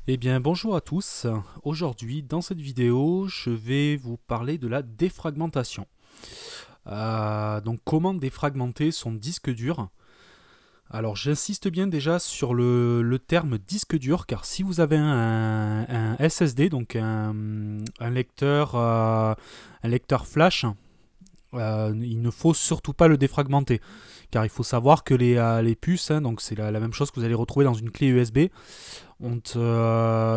Eh bien bonjour à tous, aujourd'hui dans cette vidéo je vais vous parler de la défragmentation. Donc comment défragmenter son disque dur. Alors j'insiste bien déjà sur le terme disque dur, car si vous avez un SSD, donc un lecteur flash, il ne faut surtout pas le défragmenter, car il faut savoir que les puces, donc c'est la même chose que vous allez retrouver dans une clé USB, ont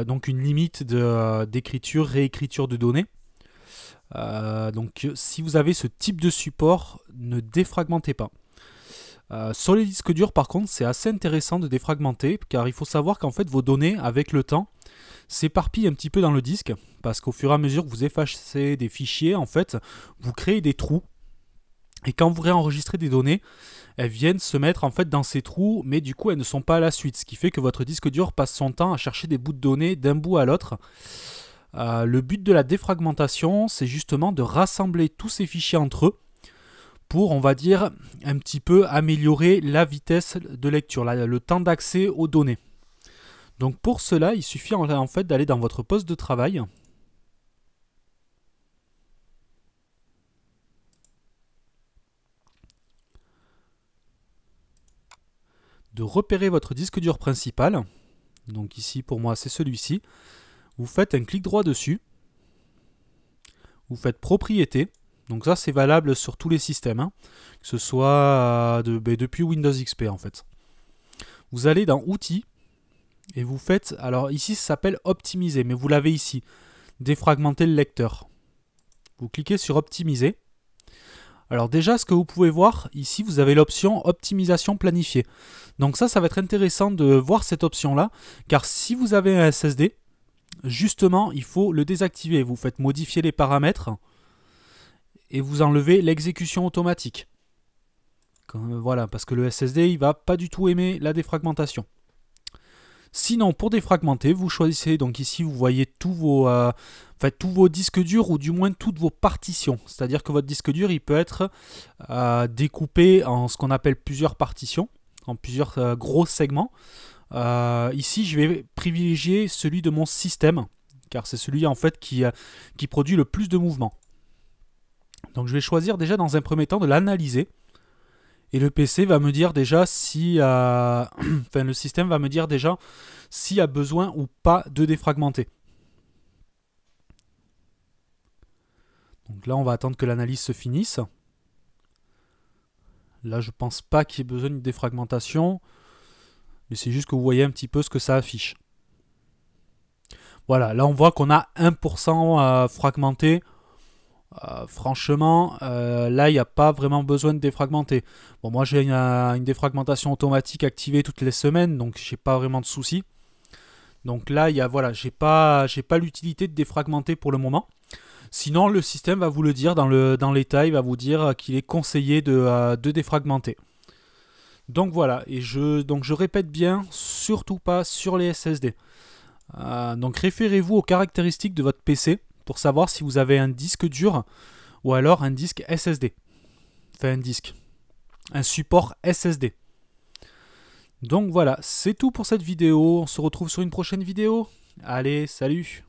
donc une limite d'écriture, réécriture de données. Donc si vous avez ce type de support, ne défragmentez pas. Sur les disques durs par contre, c'est assez intéressant de défragmenter, car il faut savoir qu'en fait vos données, avec le temps, s'éparpillent un petit peu dans le disque, parce qu'au fur et à mesure que vous effacez des fichiers, en fait, vous créez des trous. Et quand vous réenregistrez des données, elles viennent se mettre en fait dans ces trous, mais du coup elles ne sont pas à la suite, ce qui fait que votre disque dur passe son temps à chercher des bouts de données d'un bout à l'autre. Le but de la défragmentation, c'est justement de rassembler tous ces fichiers entre eux pour, on va dire, un petit peu améliorer la vitesse de lecture, le temps d'accès aux données. Donc pour cela, il suffit en fait d'aller dans votre poste de travail, de repérer votre disque dur principal. Donc ici pour moi c'est celui-ci. Vous faites un clic droit dessus. Vous faites propriété. Donc ça c'est valable sur tous les systèmes, hein, que ce soit depuis Windows XP en fait. Vous allez dans outils et vous faites, alors ici ça s'appelle optimiser, mais vous l'avez ici, défragmenter le lecteur. Vous cliquez sur optimiser. Alors déjà, ce que vous pouvez voir, ici vous avez l'option optimisation planifiée. Donc ça va être intéressant de voir cette option-là, car si vous avez un SSD, justement, il faut le désactiver. Vous faites modifier les paramètres et vous enlevez l'exécution automatique. Voilà, parce que le SSD, il va pas du tout aimer la défragmentation. Sinon, pour défragmenter, vous choisissez, donc ici vous voyez tous vos disques durs, ou du moins toutes vos partitions. C'est-à-dire que votre disque dur, il peut être découpé en ce qu'on appelle plusieurs partitions, en plusieurs gros segments. Ici, je vais privilégier celui de mon système, car c'est celui en fait qui produit le plus de mouvements. Donc je vais choisir déjà dans un premier temps de l'analyser. Et le PC va me dire déjà si... enfin, le système va me dire déjà s'il y a besoin ou pas de défragmenter. Donc là, on va attendre que l'analyse se finisse. Là, je pense pas qu'il y ait besoin de défragmentation. Mais c'est juste que vous voyez un petit peu ce que ça affiche. Voilà, là on voit qu'on a 1% fragmenté. Franchement, là il n'y a pas vraiment besoin de défragmenter. Bon, moi j'ai une défragmentation automatique activée toutes les semaines, donc j'ai pas vraiment de soucis. Donc là, voilà, j'ai pas l'utilité de défragmenter pour le moment. Sinon, le système va vous le dire dans l'état, il va vous dire qu'il est conseillé de défragmenter. Donc voilà, et je répète bien, surtout pas sur les SSD. Donc référez-vous aux caractéristiques de votre PC pour savoir si vous avez un disque dur ou alors un disque SSD. Enfin un support SSD. Donc voilà, c'est tout pour cette vidéo. On se retrouve sur une prochaine vidéo. Allez, salut!